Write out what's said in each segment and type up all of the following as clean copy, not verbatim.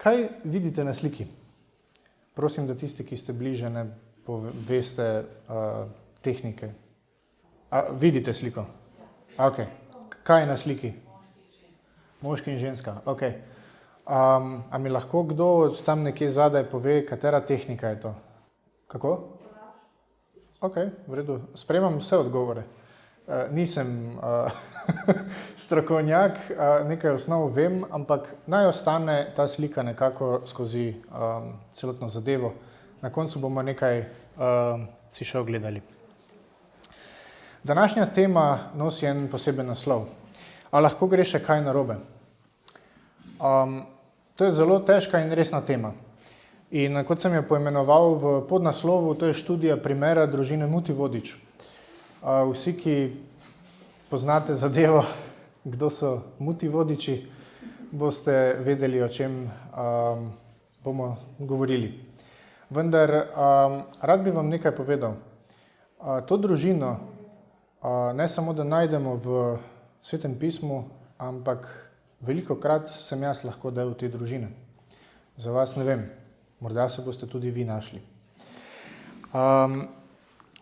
Kaj vidite na sliki? Prosim, da tisti, ki ste bliže, ne poveste tehnike. Vidite sliko? Okay. Kaj je na sliki? Moški in ženska. Okay. A mi lahko kdo od tam nekje zadaj pove, katera tehnika je to? Kako? Ok, v redu. Sprejemam vse odgovore. Nisem strokovnjak, nekaj osnov vem, ampak naj ostane ta slika nekako skozi celotno zadevo. Na koncu bomo nekaj si še ogledali. Današnja tema nosi en poseben naslov. A lahko gre še kaj narobe? To je zelo težka in resna tema. In kot sem jo poimenoval v podnaslovu, to je študija primera družine Muti Vodič. Vsi, ki poznate zadevo, kdo so Muti Vodiči, boste vedeli, o čem bomo govorili. Vendar rad bi vam nekaj povedal. To družino ne samo, da najdemo v Svetem pismu, ampak velikokrat sem jaz lahko del te družine. Za vas ne vem, morda se boste tudi vi našli.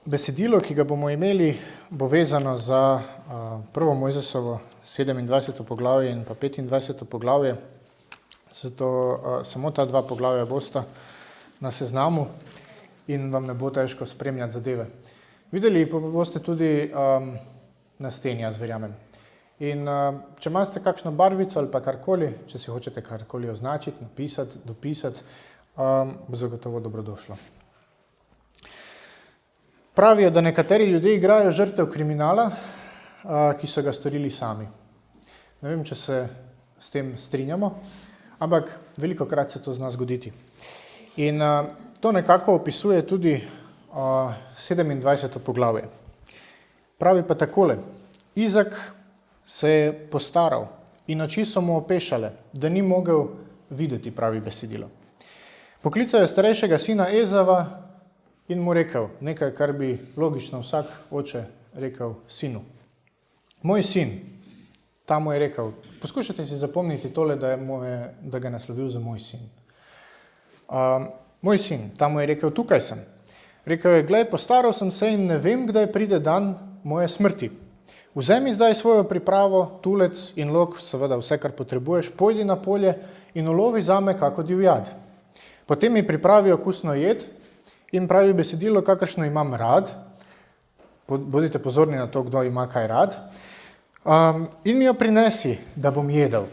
Besedilo, ki ga bomo imeli, bo vezano za 1. Mojzesovo 27. poglavje in pa 25. poglavje. Zato samo ta dva poglavja bosta na seznamu in vam ne bo težko spremljati zadeve. Videli pa boste tudi na steni, jaz verjamem. In če imate kakšno barvico ali pa karkoli, če si hočete karkoli označiti, napisati, dopisati, bo zagotovo dobrodošlo. Pravijo, da nekateri ljudje igrajo žrtev kriminala, ki so ga storili sami. Ne vem, če se s tem strinjamo, ampak velikokrat se to zna zgoditi. In to nekako opisuje tudi 27. poglavje. Pravi pa takole: Izak se je postaral in oči so mu opešale, da ni mogel videti, pravi besedilo. Poklical je starejšega sina Ezava in mu rekel nekaj, kar bi logično vsak oče rekel sinu. Moj sin, ta mu je rekel, poskušajte si zapomniti tole, da ga je naslovil za moj sin. Moj sin, ta mu je rekel, tukaj sem. Rekel je, glej, postaral sem se in ne vem, kdaj pride dan moje smrti. Vzemi zdaj svojo pripravo, tulec in lok, seveda vse, kar potrebuješ, pojdi na polje in ulovi zame kako divjad. Potem mi pripravi okusno jed in pravi besedilo, kakršno imam rad. Bodite pozorni na to, kdo ima kaj rad. In mi jo prinesi, da bom jedel.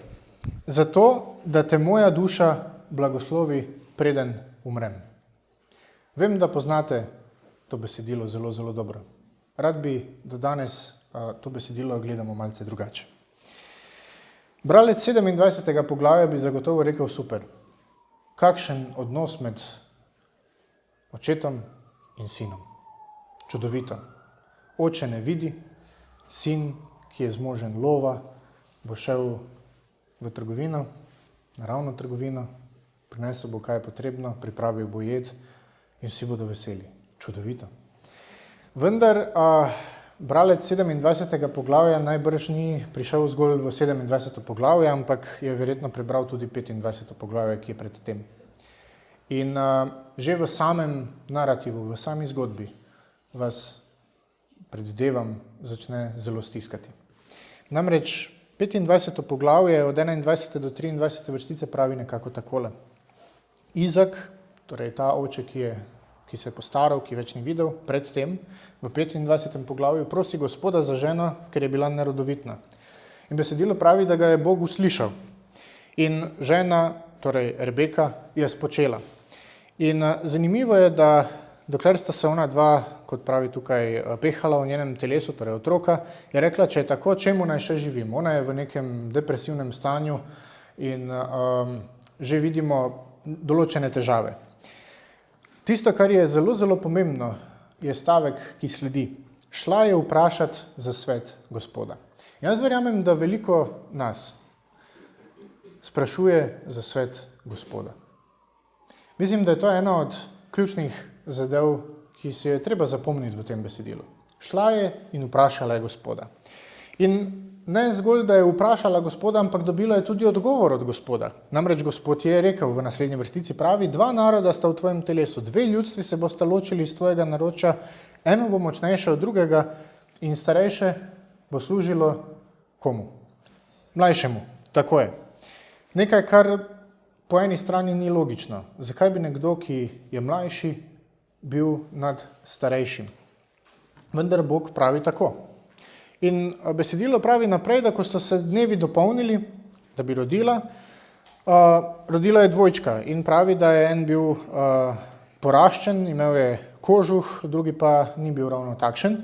Zato, da te moja duša blagoslovi, preden umrem. Vem, da poznate to besedilo zelo, zelo dobro. Rad bi, da danes to besedilo gledamo malce drugače. Bralec 27. poglavja bi zagotovo rekel super. Kakšen odnos med očetom in sinom. Čudovito. Oče ne vidi, sin, ki je zmožen lova, bo šel v trgovino, naravno trgovino, prinesel bo, kaj je potrebno, pripravil bo jed in vsi bodo veseli. Čudovito. Vendar bralec 27. poglavja najbrž ni prišel zgolj v 27. poglavje, ampak je verjetno prebral tudi 25. poglavje, ki je pred tem. In že v samem narativu, v sami zgodbi vas, predvidevam, začne zelo stiskati. Namreč 25. poglavje od 21. do 23. vrstice pravi nekako takole. Izak, torej ta oče, ki se je postaral, ki več ni videl, predtem v 25. poglavju prosi Gospoda za ženo, ker je bila nerodovitna. In besedilo pravi, da ga je Bog uslišal. In žena, torej Rebeka, je spočela. In zanimivo je, da dokler sta se ona dva, kot pravi tukaj, pehala v njenem telesu, torej otroka, je rekla, če je tako, čemu naj še živim. Ona je v nekem depresivnem stanju in že vidimo določene težave. Tisto, kar je zelo, zelo pomembno, je stavek, ki sledi. Šla je vprašati za svet Gospoda. Jaz verjamem, da veliko nas sprašuje za svet Gospoda. Mislim, da je to ena od ključnih zadev, ki si je treba zapomniti v tem besedilu. Šla je in vprašala je Gospoda. In ne zgolj, da je vprašala gospoda, ampak dobila je tudi odgovor od gospoda. Namreč gospod je rekel v naslednji vrstici pravi, 2 naroda sta v tvojem telesu, 2 ljudstvi se bosta ločili iz tvojega naročja, eno bo močnejše od drugega in starejše bo služilo komu? Mlajšemu, tako je. Nekaj, kar po eni strani ni logično. Zakaj bi nekdo, ki je mlajši, bil nad starejšim? Vendar Bog pravi tako. In besedilo pravi naprej, da ko so se dnevi dopolnili, da bi rodila, rodila je dvojčka in pravi, da je en bil poraščen, imel je kožuh, drugi pa ni bil ravno takšen.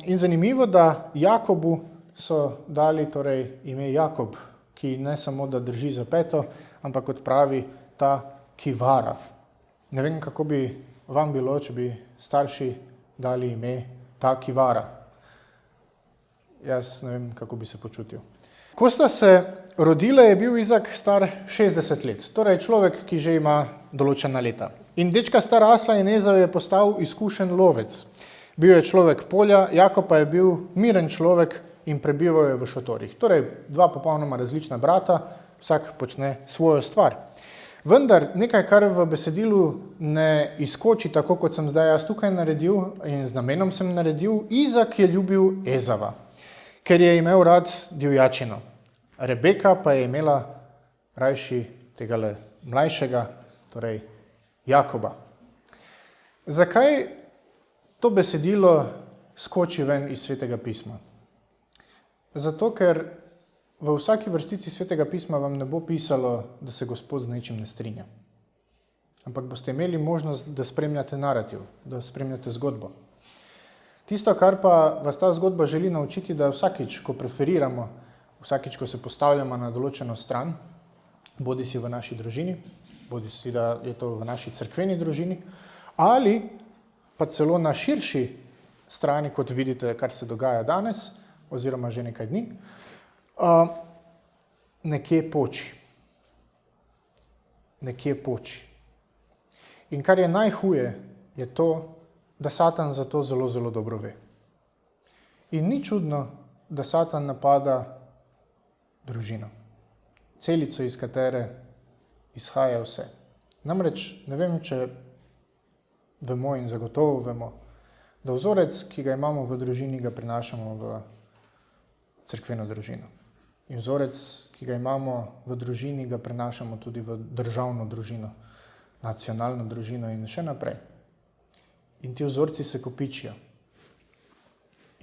In zanimivo, da Jakobu so dali torej ime Jakob, ki ne samo, da drži za peto, ampak kot pravi ta, ki vara. Ne vem, kako bi vam bilo, če bi starši dali ime ta, ki vara. Jaz ne vem, kako bi se počutil. Ko sta se rodile, je bil Izak star 60 let, torej človek, ki že ima določena leta. In dečka sta rasla in Ezau je postal izkušen lovec. Bil je človek polja, Jakob pa je bil miren človek in prebival je v šotorih. Torej, 2 popolnoma različna brata, vsak počne svojo stvar. Vendar nekaj, kar v besedilu ne izkoči, tako kot sem zdaj jaz tukaj naredil in z namenom sem naredil, Izak je ljubil Ezava, ker je imel rad divjačino. Rebeka pa je imela rajši tegale mlajšega, torej Jakoba. Zakaj to besedilo skoči ven iz Svetega pisma? Zato, ker v vsaki vrstici Svetega pisma vam ne bo pisalo, da se Gospod z nečim ne strinja. Ampak boste imeli možnost, da spremljate narativ, da spremljate zgodbo. Tisto, kar pa vas ta zgodba želi naučiti, da vsakič, ko preferiramo, vsakič, ko se postavljamo na določeno stran, bodi si v naši družini, bodi si, da je to v naši cerkveni družini, ali pa celo na širši strani, kot vidite, kar se dogaja danes, oziroma že nekaj dni, nekje poči. Nekje poči. In kar je najhuje, je to, da Satan za to zelo, zelo dobro ve. In ni čudno, da Satan napada družino. Celico, iz katere izhaja vse. Namreč, ne vem, če vemo in zagotovo vemo, da vzorec, ki ga imamo v družini, ga prinašamo v cerkveno družino. In vzorec, ki ga imamo v družini, ga prenašamo tudi v državno družino, nacionalno družino in še naprej. In ti vzorci se kopičijo.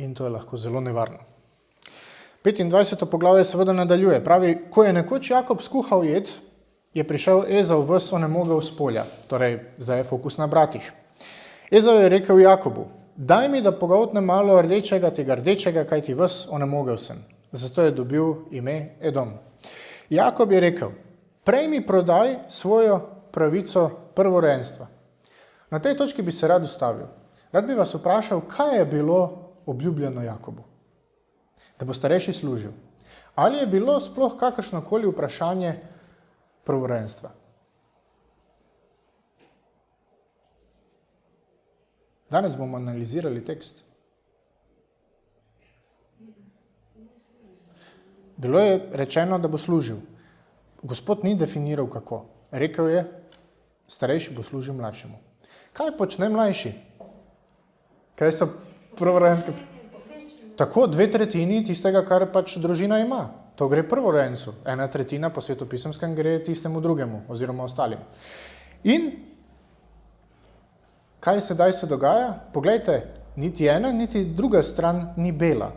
In to je lahko zelo nevarno. 25. poglavje seveda nadaljuje. Pravi, ko je nekoč Jakob skuhal jed, je prišel Ezau ves onemogel s polja. Torej, zdaj je fokus na bratih. Ezau je rekel Jakobu, daj mi, da pogoltnem malo tega rdečega, kaj ti ves onemogel sem. Zato je dobil ime Edom. Jakob je rekel, prej mi prodaj svojo pravico prvorojenstva. Na tej točki bi se rad ustavil. Rad bi vas vprašal, kaj je bilo obljubljeno Jakobu? Da bo starejši služil. Ali je bilo sploh kakršnokoli vprašanje prvorojenstva? Danes bomo analizirali tekst. Bilo je rečeno, da bo služil. Gospod ni definiral kako. Rekel je, starejši bo služil mlajšemu. Kaj počne mlajši? Kaj so prvorojenske? Tako 2/3 tistega, kar pač družina ima. To gre prvorojencu. 1/3 po svetopisemskem gre tistemu drugemu oziroma ostalim. In kaj sedaj se dogaja? Poglejte, niti ena, niti druga stran ni bela.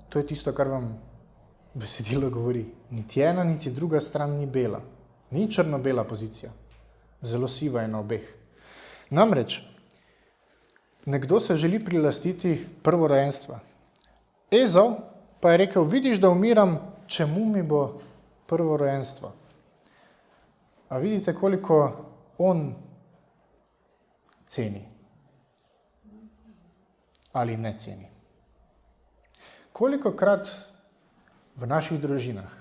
To je tisto, kar vam besedilo govori. Niti ena, niti druga stran ni bela. Ni črno-bela pozicija. Zelo siva je na obeh. Namreč, nekdo se želi prilastiti prvorojenstva. Ezau pa je rekel, vidiš, da umiram, čemu mi bo prvorojenstvo? A vidite, koliko on ceni? Ali ne ceni? Kolikokrat v naših družinah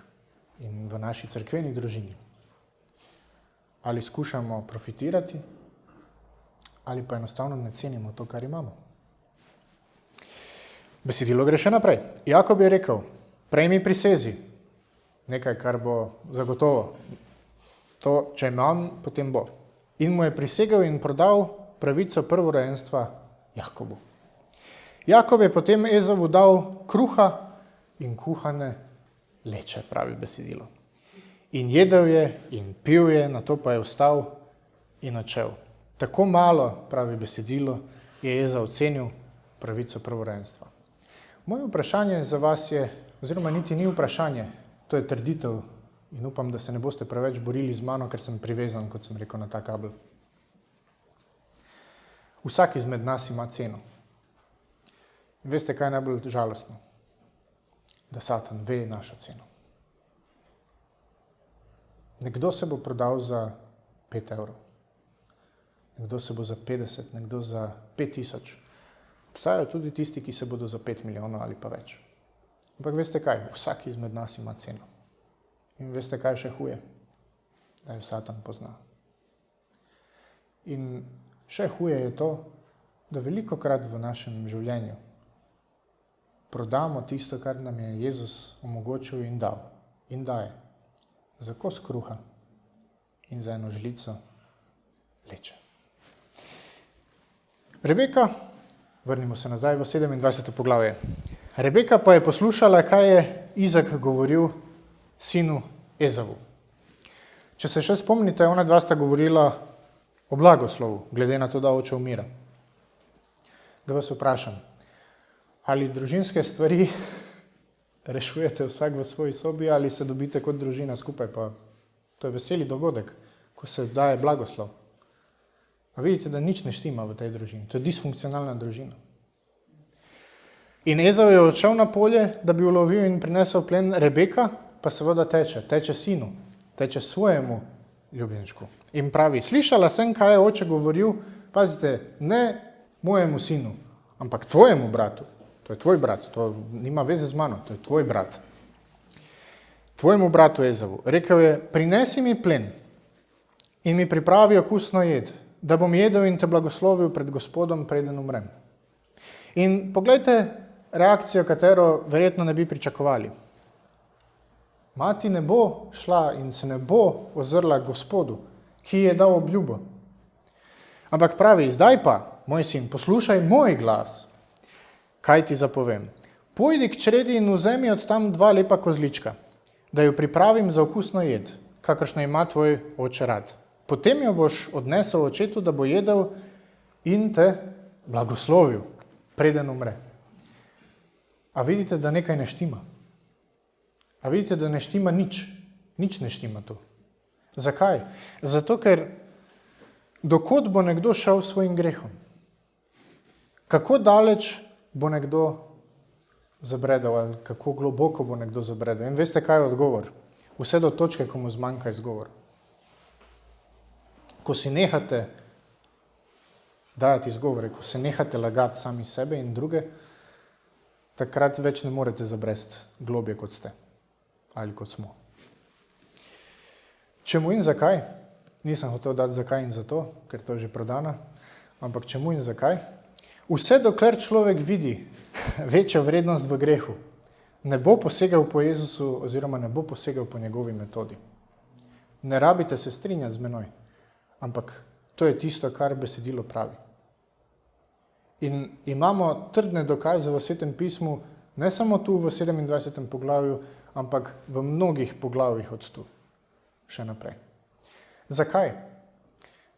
in v naši cerkveni družini ali skušamo profitirati, ali pa enostavno ne cenimo to, kar imamo. Besedilo gre še naprej. Jakob je rekel, prejmi prisezi, nekaj, kar bo zagotovo. To, če imam, potem bo. In mu je prisegel in prodal pravico prvorojenstva Jakobu. Jakob je potem Ezavu dal kruha in kuhane leče, pravi besedilo. In jedel je in pil je, nato pa je vstal in odšel. Tako malo, pravi besedilo, je Ezav ocenil pravico prvorojenstva. Moje vprašanje za vas je, oziroma niti ni vprašanje, to je trditev in upam, da se ne boste preveč borili z mano, ker sem privezan, kot sem rekel, na ta kabel. Vsak izmed nas ima ceno. In veste, kaj je najbolj žalostno? Da Satan ve našo ceno. Nekdo se bo prodal za 5 evrov, nekdo se bo za 50, nekdo za 5000. Obstajajo tudi tisti, ki se bodo za 5 milijonov ali pa več. Ampak veste kaj? Vsak izmed nas ima ceno. In veste, kaj še huje? Da jo Satan pozna. In še huje je to, da velikokrat v našem življenju prodamo tisto, kar nam je Jezus omogočil in dal. In daje. Za kos kruha in za eno žlico leče. Rebeka, vrnimo se nazaj v 27. poglavje. Rebeka pa je poslušala, kaj je Izak govoril sinu Ezavu. Če se še spomnite, ona dva sta govorila o blagoslovu, glede na to, da oče umira. Da vas vprašam, ali družinske stvari rešujete vsak v svoji sobi ali se dobite kot družina skupaj, pa to je veseli dogodek, ko se daje blagoslov. A vidite, da nič ne štima v tej družini. To je disfunkcionalna družina. In Ezav je odšel na polje, da bi ulovil in prinesel plen, Rebeka pa seveda teče sinu, teče svojemu ljubljenčku. In pravi, slišala sem, kaj je oče govoril, pazite, ne mojemu sinu, ampak tvojemu bratu. To je tvoj brat, to nima veze z mano, to je tvoj brat. Tvojemu bratu Ezavu. Rekel je, prinesi mi plen in mi pripravi okusno jed, da bom jedel in te blagoslovil pred Gospodom, preden umrem. In poglejte reakcijo, katero verjetno ne bi pričakovali. Mati ne bo šla in se ne bo ozrla Gospodu, ki je dal obljubo. Ampak pravi, zdaj pa, moj sin, poslušaj moj glas. Kaj ti zapovem? Pojdi k čredi in vzemi od tam 2 lepa kozlička, da jo pripravim za okusno jed, kakršno ima tvoj oče rad. Potem jo boš odnesel očetu, da bo jedel in te blagoslovil, preden umre. A vidite, da nekaj ne štima? A vidite, da ne štima nič? Nič ne štima tu. Zakaj? Zato, ker dokod bo nekdo šel s svojim grehom? Kako daleč bo nekdo zabredel ali kako globoko bo nekdo zabredel? In veste, kaj je odgovor? Vse do točke, ko mu zmanjka izgovor. Ko si nehate dajati izgovore, ko se nehate lagati sami sebe in druge, takrat več ne morete zabresti globje, kot ste ali kot smo. Čemu in zakaj? Nisem hotel dati zakaj in zato, ker to je že prodana, ampak čemu in zakaj? Vse dokler človek vidi večjo vrednost v grehu, ne bo posegel po Jezusu oziroma ne bo posegel po njegovi metodi. Ne rabite se strinjati z menoj, ampak to je tisto, kar besedilo pravi. In imamo trdne dokaze v Svetem pismu, ne samo tu v 27. poglavju, ampak v mnogih poglavjih od tu, še naprej. Zakaj?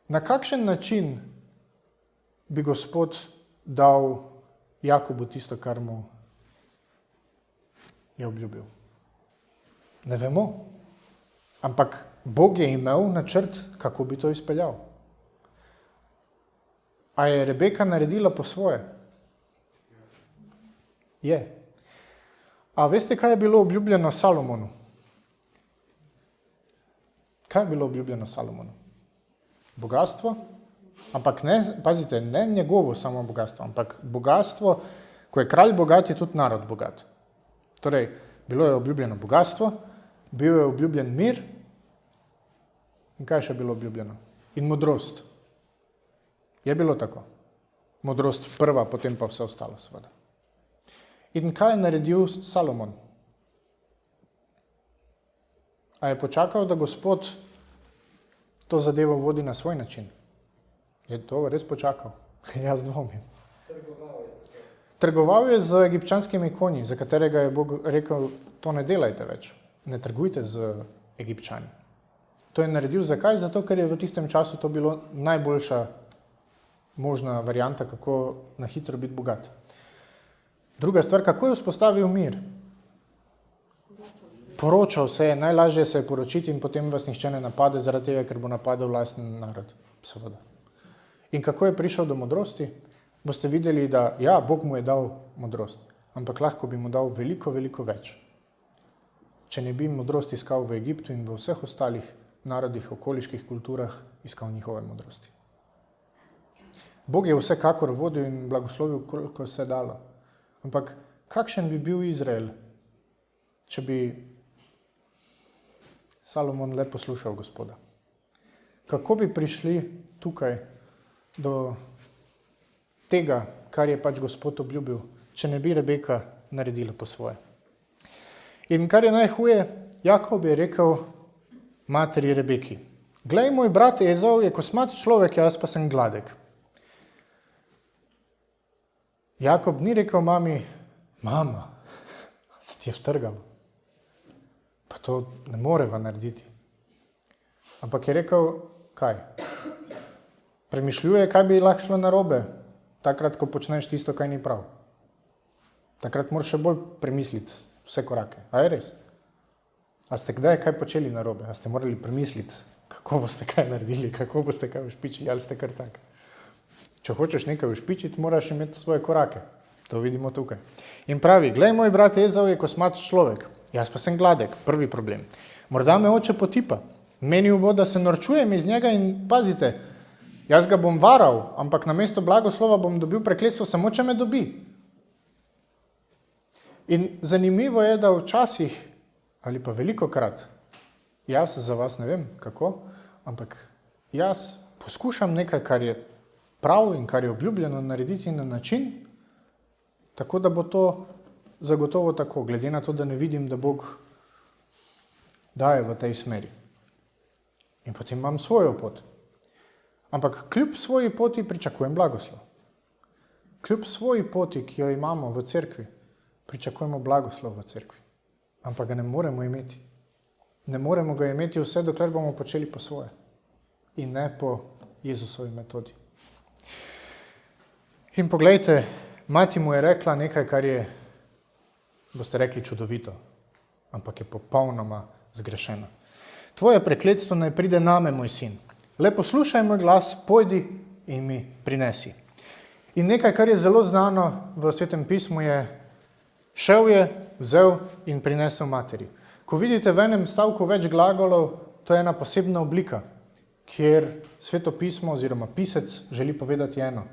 Na kakšen način bi Gospod dal Jakobu tisto, kar mu je obljubil? Ne vemo. Ampak Bog je imel načrt, kako bi to izpeljal. A je Rebeka naredila po svoje? Je. A veste, kaj je bilo obljubljeno Salomonu? Kaj je bilo obljubljeno Salomonu? Bogastvo? Ampak ne, pazite, ne njegovo samo bogastvo, ampak bogastvo, ko je kralj bogat, je tudi narod bogat. Torej, bilo je obljubljeno bogatstvo, bil je obljubljen mir in kaj še bilo obljubljeno? In modrost. Je bilo tako. Modrost prva, potem pa vse ostalo seveda. In kaj je naredil Salomon? A je počakal, da Gospod to zadevo vodi na svoj način? Je to res počakal? Jaz dvomim. Trgoval je z egipčanskimi konji, za katerega je Bog rekel, to ne delajte več, ne trgujte z Egipčani. To je naredil zakaj? Zato, ker je v tistem času to bilo najboljša možna varianta, kako na hitro biti bogat. Druga stvar, kako je vzpostavil mir? Poročal se je, najlažje se je poročiti in potem vas nihče ne napade zaradi tega, ker bo napadel lasten narod. Seveda. In kako je prišel do modrosti? Boste videli, da ja, Bog mu je dal modrost, ampak lahko bi mu dal veliko, veliko več. Če ne bi modrost iskal v Egiptu in v vseh ostalih narodih, okoliških kulturah, iskal njihove modrosti. Bog je vsekakor vodil in blagoslovil, koliko se je dalo. Ampak kakšen bi bil Izrael, če bi Salomon le poslušal Gospoda? Kako bi prišli tukaj do tega, kar je pač Gospod obljubil, če ne bi Rebeka naredila po svoje? In kar je najhuje, Jakob je rekel materi Rebeki: glej, moj brat Ezau je kosmat človek, jaz pa sem gladek. Jakob ni rekel mami: mama, se ti je vtrgalo, pa to ne moreva narediti. Ampak je rekel, kaj? Premišljuje, kaj bi lahko šlo narobe, takrat, ko počneš tisto, kaj ni prav. Takrat moraš še bolj premisliti vse korake. A je res? A ste kdaj kaj počeli narobe? A ste morali premisliti, kako boste kaj naredili, kako boste kaj ušpičili, ali ste kar tak? Če hočeš nekaj ušpičiti, moraš imeti svoje korake. To vidimo tukaj. In pravi: glej, moj brat Ezau je kosmat človek, jaz pa sem gladek. Prvi problem. Morda me oče potipa. Menil bo, da se norčujem iz njega in pazite, jaz ga bom varal, ampak namesto blagoslova bom dobil prekletstvo, samo če me dobi. In zanimivo je, da včasih, ali pa velikokrat, jaz za vas ne vem kako, ampak jaz poskušam nekaj, kar je prav in kar je obljubljeno, narediti na način, tako da bo to zagotovo tako, glede na to, da ne vidim, da Bog daje v tej smeri. In potem imam svojo pot. Ampak kljub svoji poti pričakujem blagoslov. Kljub svoji poti, ki jo imamo v cerkvi, pričakujemo blagoslov v cerkvi. Ampak ga ne moremo imeti. Ne moremo ga imeti vse, dokler bomo počeli po svoje. In ne po Jezusovi metodi. In poglejte, mati mu je rekla nekaj, kar je, boste rekli, čudovito, ampak je popolnoma zgrešeno. Tvoje prekletstvo naj pride name, moj sin. Le poslušaj moj glas, pojdi in mi prinesi. In nekaj, kar je zelo znano v Svetem pismu, je: šel je, vzel in prinesel materi. Ko vidite v enem stavku več glagolov, to je ena posebna oblika, kjer Sveto pismo oziroma pisec želi povedati eno: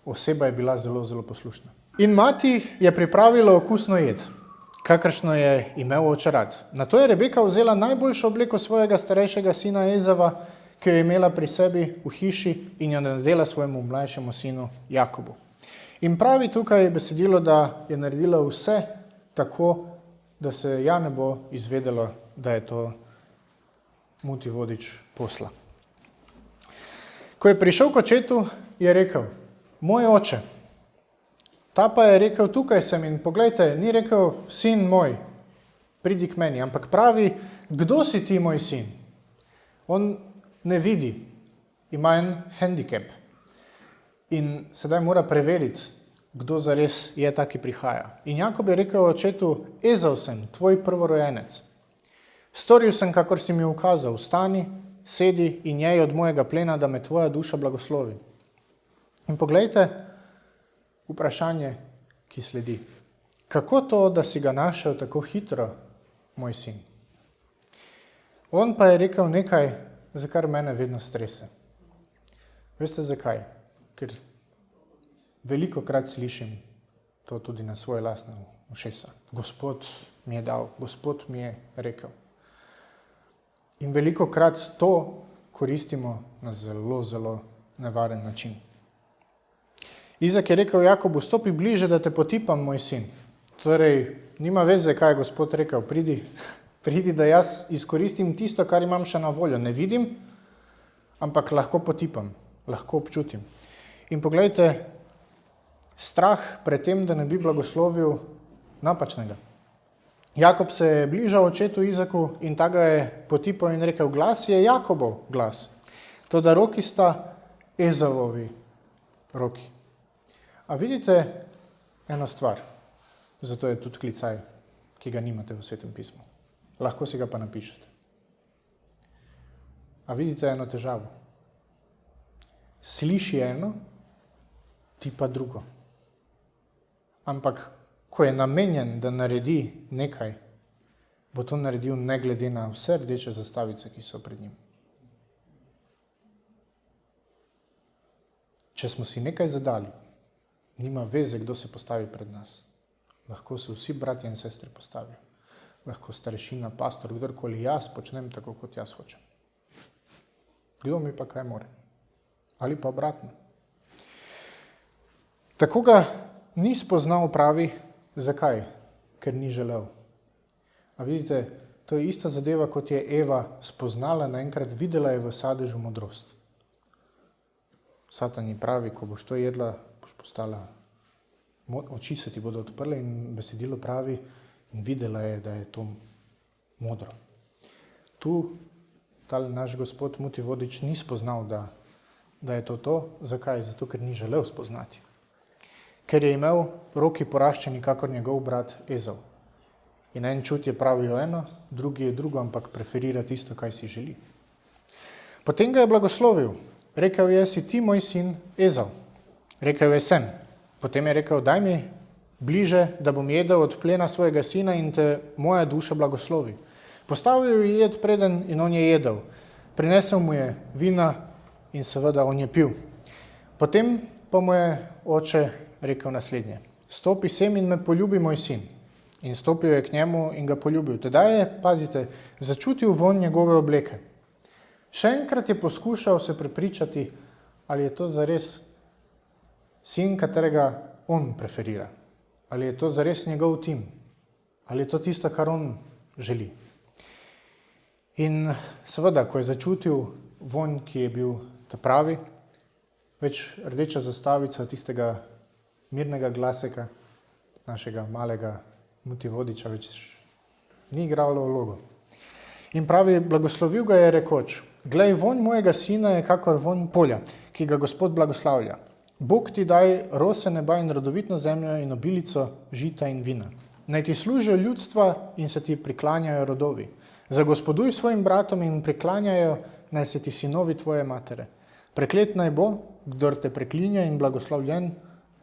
oseba je bila zelo, zelo poslušna. In mati je pripravila okusno jed, kakršno je imel oče rad. Nato je Rebeka vzela najboljšo obleko svojega starejšega sina Ezava, ki jo je imela pri sebi v hiši, in jo nadela svojemu mlajšemu sinu Jakobu. In pravi tukaj besedilo, da je naredila vse tako, da se ja ne bo izvedelo, da je to muti vodič posla. Ko je prišel k očetu, je rekel: moj oče. Ta pa je rekel: tukaj sem. In poglejte, ni rekel: sin moj, pridi k meni, ampak pravi: kdo si ti, moj sin? On ne vidi, ima en handicap in sedaj mora preveriti, kdo zares je ta, ki prihaja. In Jakob je rekel očetu: Ezau sem, tvoj prvorojenec. Storil sem, kakor si mi ukazal, vstani, sedi in jej od mojega plena, da me tvoja duša blagoslovi. In poglejte vprašanje, ki sledi. Kako to, da si ga našel tako hitro, moj sin? On pa je rekel nekaj, za kar mene vedno strese. Veste zakaj? Ker velikokrat slišim to tudi na svoje lastne ušesa. Gospod mi je dal, Gospod mi je rekel. In velikokrat to koristimo na zelo, zelo nevaren način. Izak je rekel Jakobu: stopi bliže, da te potipam, moj sin. Torej, nima veze, kaj je Gospod rekel, pridi, da jaz izkoristim tisto, kar imam še na voljo. Ne vidim, ampak lahko potipam, lahko občutim. In poglejte, strah pred tem, da ne bi blagoslovil napačnega. Jakob se je bližal očetu Izaku in ta ga je potipal in rekel, glas je Jakobov glas. Toda roki sta Ezavovi roki. A vidite eno stvar, zato je tudi klicaj, ki ga nimate v Svetem pismu. Lahko si ga pa napišete. A vidite eno težavo? Sliši eno, ti pa drugo. Ampak, ko je namenjen, da naredi nekaj, bo to naredil ne glede na vse rdeče zastavice, ki so pred njim. Če smo si nekaj zadali, nima veze, kdo se postavi pred nas. Lahko se vsi bratje in sestre postavijo. Lahko starešina, pastor, kdorkoli, jaz počnem tako, kot jaz hočem. Kdo mi pa kaj more? Ali pa obratno. Tako ga ni spoznal, pravi, zakaj? Ker ni želel. A vidite, to je ista zadeva, kot je Eva spoznala, naenkrat videla je v sadežu modrost. Satan ji pravi, ko boš to jedla, boš postala, oči se ti bodo odprle in besedilo pravi in videla je, da je to modro. Tu tal naš gospod Mutivodič ni spoznal, da je to. Zakaj? Zato, ker ni želel spoznati. Ker je imel roki poraščeni, kakor njegov brat Ezav. In en čutje pravijo eno, drugi je drugo, ampak preferira tisto, kaj si želi. Potem ga je blagoslovil. Rekel je, si ti moj sin Ezav. Rekel je, sem. Potem je rekel, daj mi bliže, da bom jedel od plena svojega sina in te moja duša blagoslovi. Postavil je jed preden in on je jedel. Prinesel mu je vina in seveda on je pil. Potem pa mu je oče rekel naslednje. Stopi sem in me poljubi, moj sin. In stopil je k njemu in ga poljubil. Tedaj je, pazite, začutil vonj njegove obleke. Še enkrat je poskušal se prepričati, ali je to zares sin, katerega on preferira. Ali je to zares njegov tim. Ali je to tisto, kar on želi. In seveda, ko je začutil vonj, ki je bil ta pravi, več rdeča zastavica tistega mirnega glaseka, našega malega Mutivodiča, več ni igralo vlogo. In pravi, blagoslovil ga je rekoč, glej, vonj mojega sina je kakor vonj polja, ki ga Gospod blagoslavlja. Bog ti daj rose neba in rodovitno zemljo in obilico žita in vina. Naj ti služijo ljudstva in se ti priklanjajo rodovi. Zagospoduj svojim bratom in priklanjajo, naj se ti sinovi tvoje matere. Preklet naj bo, kdor te preklinja, in blagoslavljen,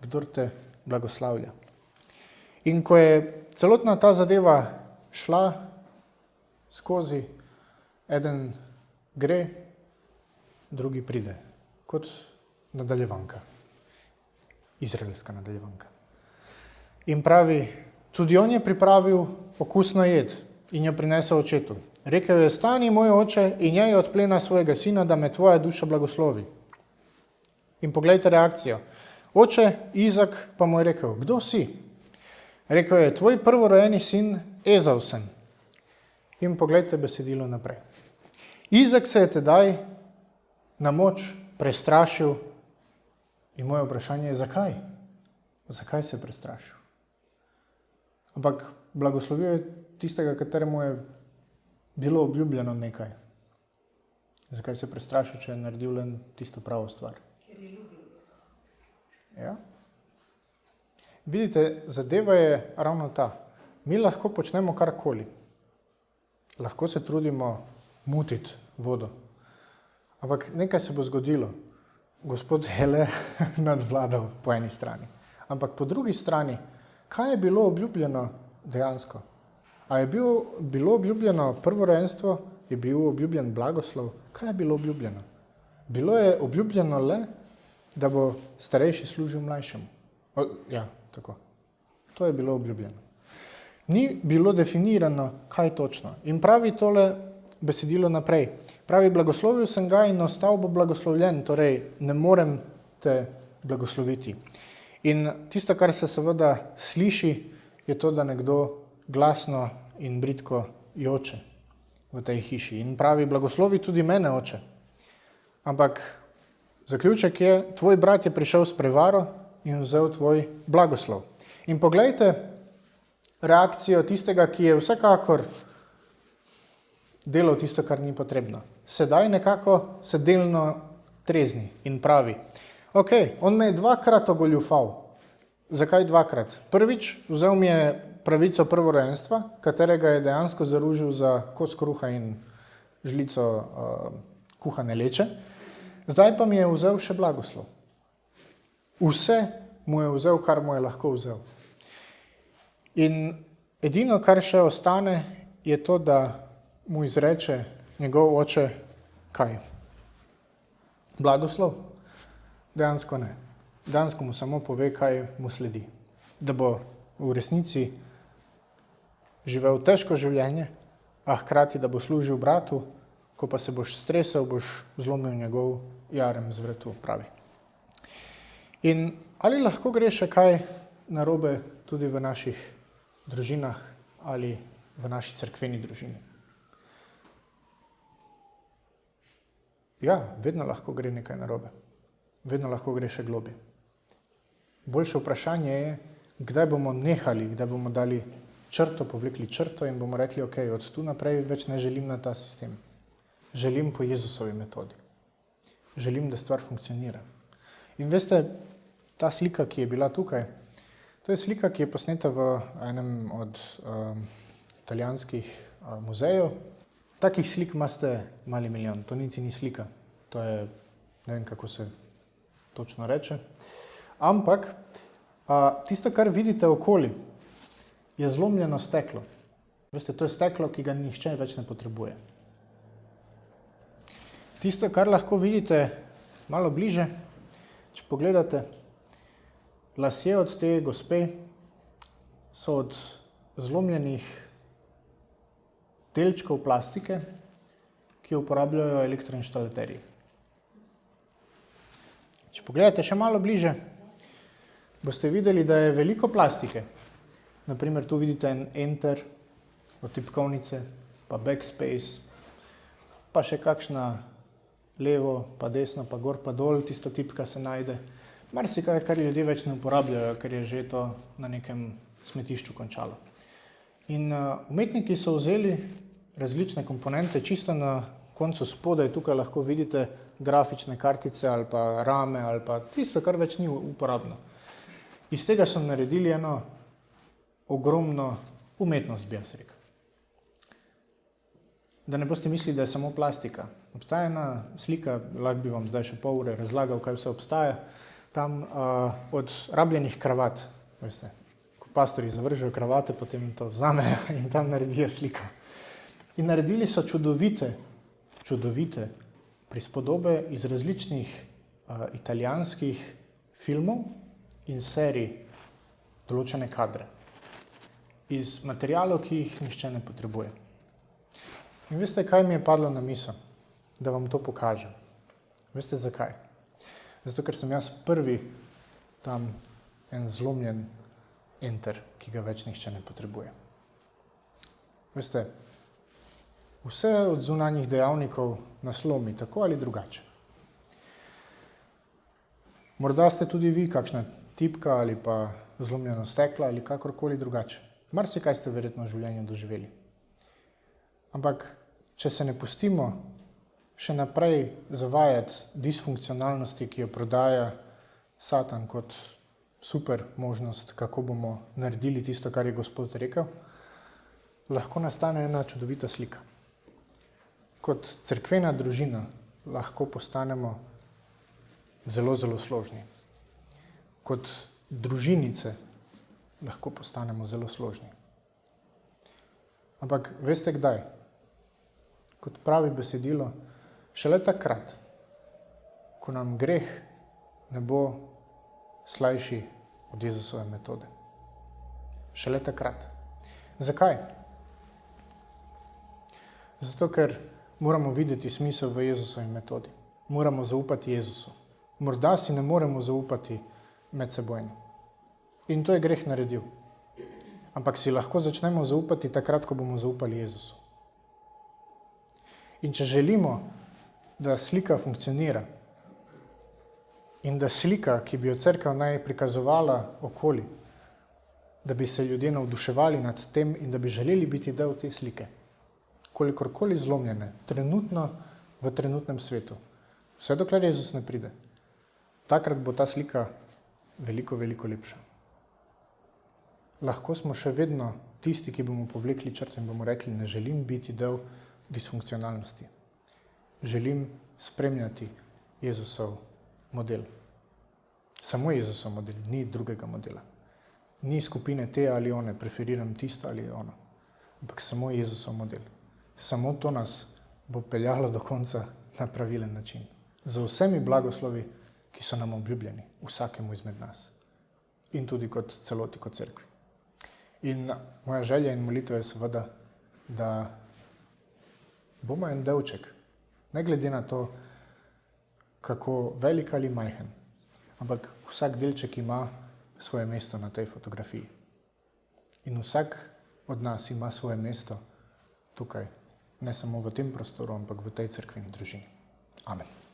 kdor te blagoslavlja. In ko je celotna ta zadeva šla skozi, eden gre, drugi pride, kot nadaljevanka, izraelska nadaljevanka. In pravi, tudi on je pripravil okusno jed in jo prinesel očetu. Rekel je, stani moj oče in jej od plena svojega sina, da me tvoja duša blagoslovi. In poglejte reakcijo. Oče Izak pa mu je rekel, kdo si? Rekel je, tvoj prvorojeni sin Ezav sem. In poglejte besedilo naprej. Izak se je tedaj na moč prestrašil in moje vprašanje je, zakaj? Zakaj se je prestrašil? Ampak blagoslovil je tistega, kateremu je bilo obljubljeno nekaj. Zakaj se je prestrašil, če je naredil len tisto pravo stvar? Ker je ljubil. Ja. Vidite, zadeva je ravno ta. Mi lahko počnemo karkoli. Lahko se trudimo mutiti vodo. Ampak nekaj se bo zgodilo. Gospod je le nadvladal po eni strani. Ampak po drugi strani, kaj je bilo obljubljeno dejansko? A je bilo obljubljeno prvorojenstvo? Je bil obljubljen blagoslov? Kaj je bilo obljubljeno? Bilo je obljubljeno le, da bo starejši služil mlajšemu. Ja, tako. To je bilo obljubljeno. Ni bilo definirano, kaj točno. In pravi tole besedilo naprej. Pravi, blagoslovil sem ga in ostal bo blagoslovljen, torej ne morem te blagosloviti. In tisto, kar se seveda sliši je to, da nekdo glasno in bridko joče v tej hiši in pravi, blagoslovi tudi mene, oče. Ampak zaključek je, tvoj brat je prišel s prevaro in vzel tvoj blagoslov. In poglejte reakcijo tistega, ki je vsekakor delal tisto, kar ni potrebno. Sedaj nekako se delno trezni in pravi, ok, on me je 2-krat ogoljufal. Zakaj 2-krat? Prvič, vzel mi je pravico prvorojenstva, katerega je dejansko zaružil za kos kruha in žlico kuhane leče. Zdaj pa mi je vzel še blagoslov. Vse mu je vzel, kar mu je lahko vzel. In edino, kar še ostane, je to, da mu izreče njegov oče kaj? Blagoslov? Dejansko ne. Dejansko mu samo pove, kaj mu sledi. Da bo v resnici živel težko življenje, a hkrati, da bo služil bratu, ko pa se boš stresel, boš zlomil njegov jarem z vratu, pravi. In ali lahko gre še kaj narobe tudi v naših družinah ali v naši cerkveni družini? Ja, vedno lahko gre nekaj narobe. Vedno lahko gre še globje. Boljše vprašanje je, kdaj bomo nehali, kdaj bomo dali črto, povlekli črto in bomo rekli, ok, od tu naprej več ne želim na ta sistem. Želim po Jezusovi metodi. Želim, da stvar funkcionira. In veste, ta slika, ki je bila tukaj, to je slika, ki je posneta v enem od italijanskih muzejev. Takih slik imate mali milijon, to niti ni slika. To je, ne vem, kako se točno reče. Ampak tisto, kar vidite okoli, je zlomljeno steklo. Veste, to je steklo, ki ga nihče več ne potrebuje. Tisto, kar lahko vidite malo bliže, če pogledate, lasje od te gospe so od zlomljenih delčkov plastike, ki jo uporabljajo elektroinštalaterji. Če pogledate še malo bliže, boste videli, da je veliko plastike. Naprimer, tu vidite en enter od tipkovnice, pa backspace, pa še kakšna levo, pa desno, pa gor, pa dol, tista tipka se najde. Marsikaj, kar ljudje več ne uporabljajo, ker je že to na nekem smetišču končalo. In umetniki so vzeli različne komponente, čisto na koncu spodaj, tukaj lahko vidite grafične kartice ali pa rame ali pa tisto, kar več ni uporabno. Iz tega so naredili eno ogromno umetnost, bi jaz rekel. Da ne boste mislili, da je samo plastika. Obstaja ena slika, lahko bi vam zdaj še pol ure razlagal, kaj vse obstaja, tam od rabljenih kravat, veste. Ko pastori zavržejo kravate, potem to vzamejo in tam naredijo sliko. In naredili so čudovite prispodobe iz različnih italijanskih filmov in serij določene kadre. Iz materialov, ki jih nihče ne potrebuje. In veste, kaj mi je padlo na misel? Da vam to pokažem. Veste, zakaj? Zato, ker sem jaz prvi tam en zlomljen enter, ki ga več nihče ne potrebuje. Veste, vse od zunanjih dejavnikov nas lomi, tako ali drugače. Morda ste tudi vi kakšna tipka ali pa zlomljeno steklo ali kakorkoli drugače. Marsikaj ste verjetno v življenju doživeli. Ampak, če se ne pustimo še naprej zavajati disfunkcionalnosti, ki jo prodaja Satan kot super možnost, kako bomo naredili tisto, kar je Gospod rekel, lahko nastane ena čudovita slika. Kot cerkvena družina lahko postanemo zelo, zelo složni. Kot družinice lahko postanemo zelo složni. Ampak veste kdaj? Kot pravi besedilo, šele takrat, ko nam greh ne bo slajši od Jezusove metode. Šele takrat. Zakaj? Zato, ker moramo videti smisel v Jezusovi metodi. Moramo zaupati Jezusu. Morda si ne moremo zaupati medsebojno. In to je greh naredil. ampak si lahko začnemo zaupati takrat, ko bomo zaupali Jezusu. In če želimo, da slika funkcionira in da slika, ki bi jo cerkev naj prikazovala okoli, da bi se ljudje navduševali nad tem in da bi želeli biti del te slike, kolikorkoli zlomljene, trenutno v trenutnem svetu, vse dokler Jezus ne pride, takrat bo ta slika veliko, veliko lepša. Lahko smo še vedno tisti, ki bomo povlekli črto in bomo rekli, ne želim biti del disfunkcionalnosti. Želim spremljati Jezusov model. Samo Jezusov model, ni drugega modela. Ni skupine te ali one, preferiram tisto ali ono, ampak samo Jezusov model. Samo to nas bo peljalo do konca na pravilen način. Z vsemi blagoslovi, ki so nam obljubljeni, vsakemu izmed nas. In tudi kot celoti, kot cerkvi. In moja želja in molitev je seveda, da bomo en delček, ne glede na to, kako velik ali majhen, ampak vsak delček ima svoje mesto na tej fotografiji. In vsak od nas ima svoje mesto tukaj, ne samo v tem prostoru, ampak v tej cerkveni družini. Amen.